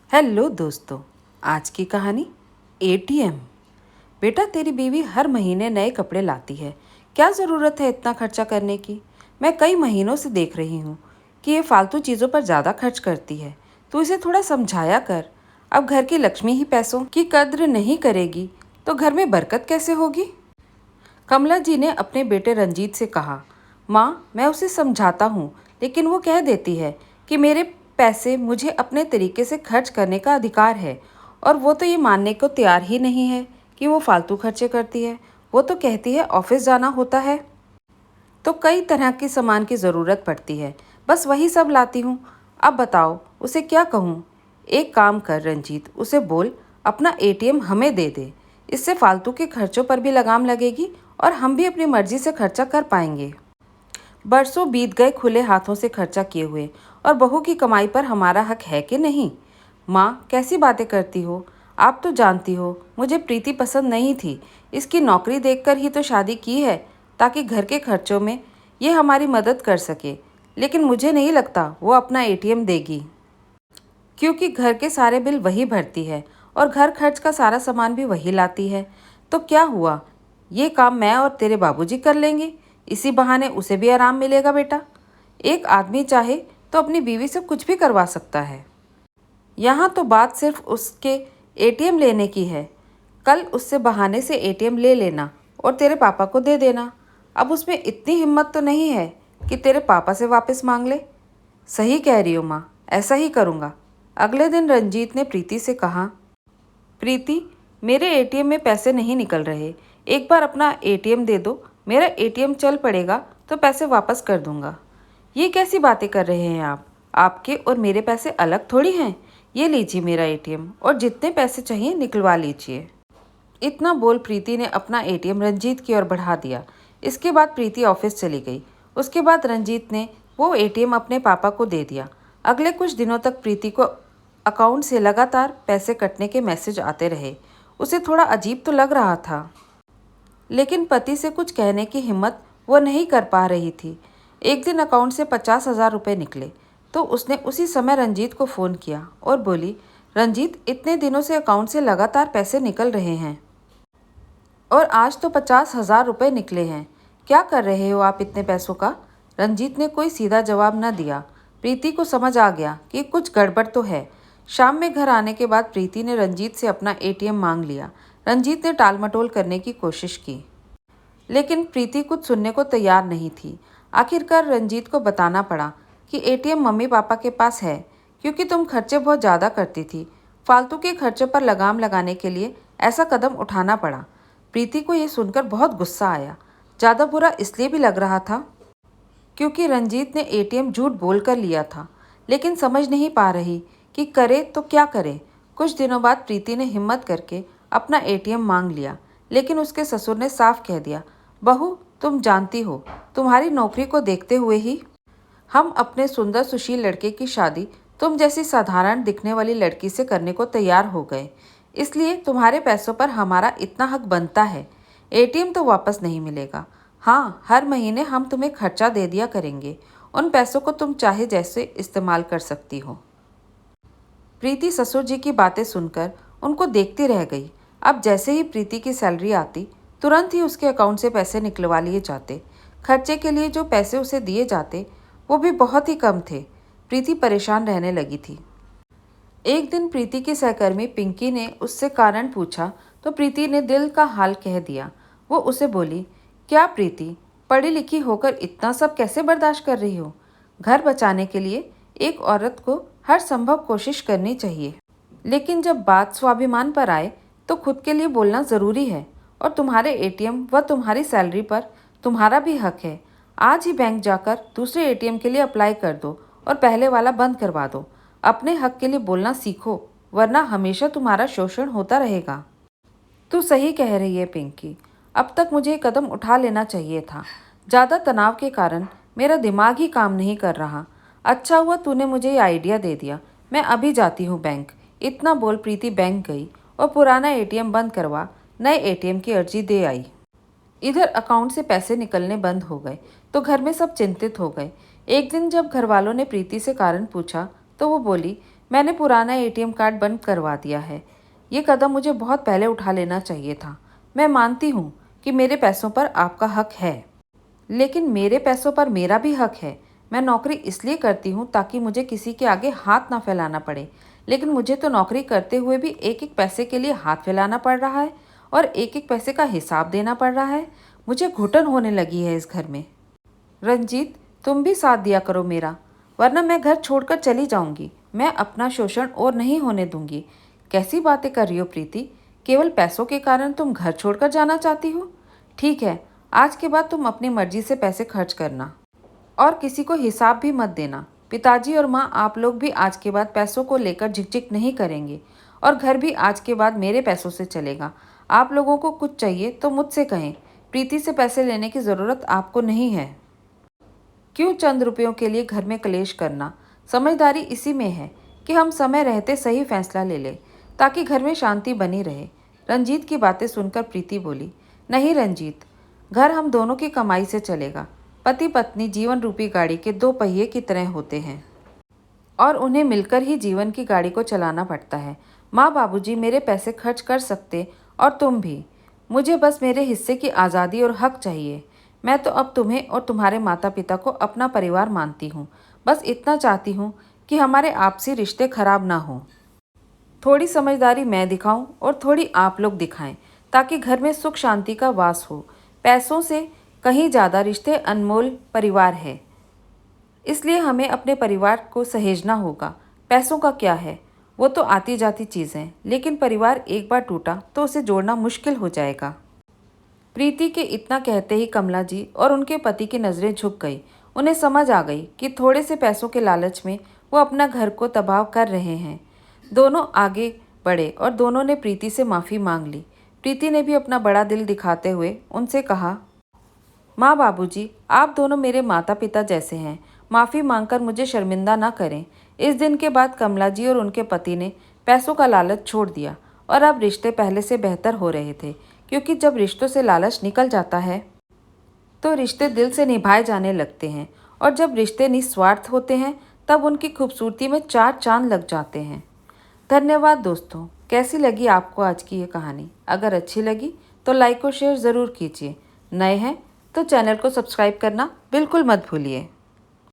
Hello दोस्तों। आज की कहानी एटीएम। बेटा, तेरी बीवी हर महीने नए कपड़े लाती है। क्या ज़रूरत है इतना खर्चा करने की? मैं कई महीनों से देख रही हूँ कि ये फालतू चीज़ों पर ज़्यादा खर्च करती है। तू इसे थोड़ा समझाया कर। अब घर की लक्ष्मी ही पैसों की कद्र नहीं करेगी तो घर में बरकत कैसे होगी? कमला जी ने अपने बेटे रंजीत से कहा। माँ, मैं उसे समझाता हूँ, लेकिन वो कह देती है कि मेरे पैसे मुझे अपने तरीके से खर्च करने का अधिकार है। और वो तो ये मानने को तैयार ही नहीं है कि वो फालतू खर्चे करती है। वो तो कहती है ऑफिस जाना होता है तो कई तरह के सामान की ज़रूरत पड़ती है, बस वही सब लाती हूँ। अब बताओ उसे क्या कहूँ? एक काम कर रंजीत, उसे बोल अपना एटीएम हमें दे दे। इससे फालतू के खर्चों पर भी लगाम लगेगी और हम भी अपनी मर्जी से खर्चा कर पाएंगे। बरसों बीत गए खुले हाथों से खर्चा किए हुए, और बहू की कमाई पर हमारा हक है कि नहीं? माँ, कैसी बातें करती हो? आप तो जानती हो मुझे प्रीति पसंद नहीं थी। इसकी नौकरी देखकर ही तो शादी की है, ताकि घर के खर्चों में ये हमारी मदद कर सके। लेकिन मुझे नहीं लगता वो अपना एटीएम देगी, क्योंकि घर के सारे बिल वही भरती है और घर खर्च का सारा सामान भी वही लाती है। तो क्या हुआ, ये काम मैं और तेरे बाबूजी कर लेंगे। इसी बहाने उसे भी आराम मिलेगा। बेटा, एक आदमी चाहे तो अपनी बीवी से कुछ भी करवा सकता है। यहाँ तो बात सिर्फ उसके एटीएम लेने की है। कल उससे बहाने से एटीएम ले लेना और तेरे पापा को दे देना। अब उसमें इतनी हिम्मत तो नहीं है कि तेरे पापा से वापस मांग ले। सही कह रही हो माँ, ऐसा ही करूँगा। अगले दिन रंजीत ने प्रीति से कहा। प्रीति, मेरे एटीएम में पैसे नहीं निकल रहे। एक बार अपना एटीएम दे दो, मेरा एटीएम चल पड़ेगा तो पैसे वापस कर दूंगा। ये कैसी बातें कर रहे हैं आप? आपके और मेरे पैसे अलग थोड़ी हैं। ये लीजिए मेरा एटीएम, और जितने पैसे चाहिए निकलवा लीजिए। इतना बोल प्रीति ने अपना एटीएम रंजीत की ओर बढ़ा दिया। इसके बाद प्रीति ऑफिस चली गई। उसके बाद रंजीत ने वो एटीएम अपने पापा को दे दिया। अगले कुछ दिनों तक प्रीति को अकाउंट से लगातार पैसे कटने के मैसेज आते रहे। उसे थोड़ा अजीब तो लग रहा था, लेकिन पति से कुछ कहने की हिम्मत वो नहीं कर पा रही थी। एक दिन अकाउंट से 50,000 रुपये निकले तो उसने उसी समय रंजीत को फ़ोन किया और बोली, रंजीत, इतने दिनों से अकाउंट से लगातार पैसे निकल रहे हैं और आज तो 50,000 रुपये निकले हैं। क्या कर रहे हो आप इतने पैसों का? रंजीत ने कोई सीधा जवाब न दिया। प्रीति को समझ आ गया कि कुछ गड़बड़ तो है। शाम में घर आने के बाद प्रीति ने रंजीत से अपना एटीएम मांग लिया। रंजीत ने टालमटोल करने की कोशिश की, लेकिन प्रीति कुछ सुनने को तैयार नहीं थी। आखिरकार रंजीत को बताना पड़ा कि एटीएम मम्मी पापा के पास है, क्योंकि तुम खर्चे बहुत ज़्यादा करती थी। फालतू के खर्चों पर लगाम लगाने के लिए ऐसा कदम उठाना पड़ा। प्रीति को ये सुनकर बहुत गुस्सा आया। ज़्यादा बुरा इसलिए भी लग रहा था क्योंकि रंजीत ने एटीएम झूठ बोलकर लिया था, लेकिन समझ नहीं पा रही कि करे तो क्या करे। कुछ दिनों बाद प्रीति ने हिम्मत करके अपना एटीएम मांग लिया, लेकिन उसके ससुर ने साफ कह दिया, बहू, तुम जानती हो, तुम्हारी नौकरी को देखते हुए ही हम अपने सुंदर सुशील लड़के की शादी तुम जैसी साधारण दिखने वाली लड़की से करने को तैयार हो गए। इसलिए तुम्हारे पैसों पर हमारा इतना हक बनता है। एटीएम तो वापस नहीं मिलेगा। हाँ, हर महीने हम तुम्हें खर्चा दे दिया करेंगे। उन पैसों को तुम चाहे जैसे इस्तेमाल कर सकती हो। प्रीति ससुर जी की बातें सुनकर उनको देखती रह गई। अब जैसे ही प्रीति की सैलरी आती, तुरंत ही उसके अकाउंट से पैसे निकलवा लिए जाते। खर्चे के लिए जो पैसे उसे दिए जाते वो भी बहुत ही कम थे। प्रीति परेशान रहने लगी थी। एक दिन प्रीति की सहकर्मी पिंकी ने उससे कारण पूछा तो प्रीति ने दिल का हाल कह दिया। वो उसे बोली, क्या प्रीति, पढ़ी लिखी होकर इतना सब कैसे बर्दाश्त कर रही हो? घर बचाने के लिए एक औरत को हर संभव कोशिश करनी चाहिए, लेकिन जब बात स्वाभिमान पर आए तो खुद के लिए बोलना ज़रूरी है। और तुम्हारे एटीएम व तुम्हारी सैलरी पर तुम्हारा भी हक है। आज ही बैंक जाकर दूसरे एटीएम के लिए अप्लाई कर दो और पहले वाला बंद करवा दो। अपने हक के लिए बोलना सीखो, वरना हमेशा तुम्हारा शोषण होता रहेगा। तू सही कह रही है पिंकी, अब तक मुझे एक कदम उठा लेना चाहिए था। ज़्यादा तनाव के कारण मेरा दिमाग ही काम नहीं कर रहा। अच्छा हुआ तूने मुझे ये आइडिया दे दिया। मैं अभी जाती हूँ बैंक। इतना बोल प्रीति बैंक गई और पुराना एटीएम बंद करवा नए एटीएम की अर्जी दे आई। इधर अकाउंट से पैसे निकलने बंद हो गए तो घर में सब चिंतित हो गए। एक दिन जब घर वालों ने प्रीति से कारण पूछा तो वो बोली, मैंने पुराना एटीएम कार्ड बंद करवा दिया है। ये कदम मुझे बहुत पहले उठा लेना चाहिए था। मैं मानती हूँ कि मेरे पैसों पर आपका हक है, लेकिन मेरे पैसों पर मेरा भी हक है। मैं नौकरी इसलिए करती हूँ ताकि मुझे किसी के आगे हाथ ना फैलाना पड़े, लेकिन मुझे तो नौकरी करते हुए भी एक एक पैसे के लिए हाथ फैलाना पड़ रहा है और एक एक पैसे का हिसाब देना पड़ रहा है। मुझे घुटन होने लगी है इस घर में। रंजीत, तुम भी साथ दिया करो मेरा, वरना मैं घर छोड़कर चली जाऊंगी। मैं अपना शोषण और नहीं होने दूंगी। कैसी बातें कर रही हो प्रीति? केवल पैसों के कारण तुम घर छोड़कर जाना चाहती हो? ठीक है, आज के बाद तुम अपनी मर्जी से पैसे खर्च करना और किसी को हिसाब भी मत देना। पिताजी और माँ, आप लोग भी आज के बाद पैसों को लेकर झिकझिक नहीं करेंगे और घर भी आज के बाद मेरे पैसों से चलेगा। आप लोगों को कुछ चाहिए तो मुझसे कहें। प्रीति से पैसे लेने की ज़रूरत आपको नहीं है। क्यों चंद रुपयों के लिए घर में कलेश करना? समझदारी इसी में है कि हम समय रहते सही फैसला ले लें ताकि घर में शांति बनी रहे। रंजीत की बातें सुनकर प्रीति बोली, नहीं रंजीत, घर हम दोनों की कमाई से चलेगा। पति पत्नी जीवन रूपी गाड़ी के दो पहिए की तरह होते हैं और उन्हें मिलकर ही जीवन की गाड़ी को चलाना पड़ता है। माँ बाबूजी मेरे पैसे खर्च कर सकते और तुम भी। मुझे बस मेरे हिस्से की आज़ादी और हक चाहिए। मैं तो अब तुम्हें और तुम्हारे माता पिता को अपना परिवार मानती हूँ। बस इतना चाहती हूँ कि हमारे आपसी रिश्ते खराब ना हों। थोड़ी समझदारी मैं दिखाऊं और थोड़ी आप लोग दिखाएं ताकि घर में सुख शांति का वास हो। पैसों से कहीं ज़्यादा रिश्ते अनमोल परिवार है, इसलिए हमें अपने परिवार को सहेजना होगा। पैसों का क्या है, वो तो आती जाती चीज़ें, लेकिन परिवार एक बार टूटा तो उसे जोड़ना मुश्किल हो जाएगा। प्रीति के इतना कहते ही कमला जी और उनके पति की नज़रें झुक गई। उन्हें समझ आ गई कि थोड़े से पैसों के लालच में वो अपना घर को तबाह कर रहे हैं। दोनों आगे बढ़े और दोनों ने प्रीति से माफ़ी मांग ली। प्रीति ने भी अपना बड़ा दिल दिखाते हुए उनसे कहा, माँ बाबूजी, आप दोनों मेरे माता पिता जैसे हैं। माफ़ी मांगकर मुझे शर्मिंदा ना करें। इस दिन के बाद कमला जी और उनके पति ने पैसों का लालच छोड़ दिया और अब रिश्ते पहले से बेहतर हो रहे थे, क्योंकि जब रिश्तों से लालच निकल जाता है तो रिश्ते दिल से निभाए जाने लगते हैं और जब रिश्ते निस्वार्थ होते हैं तब उनकी खूबसूरती में चार चांद लग जाते हैं। धन्यवाद दोस्तों। कैसी लगी आपको आज की ये कहानी? अगर अच्छी लगी तो लाइक और शेयर ज़रूर कीजिए। नए हैं तो चैनल को सब्सक्राइब करना बिल्कुल मत भूलिए।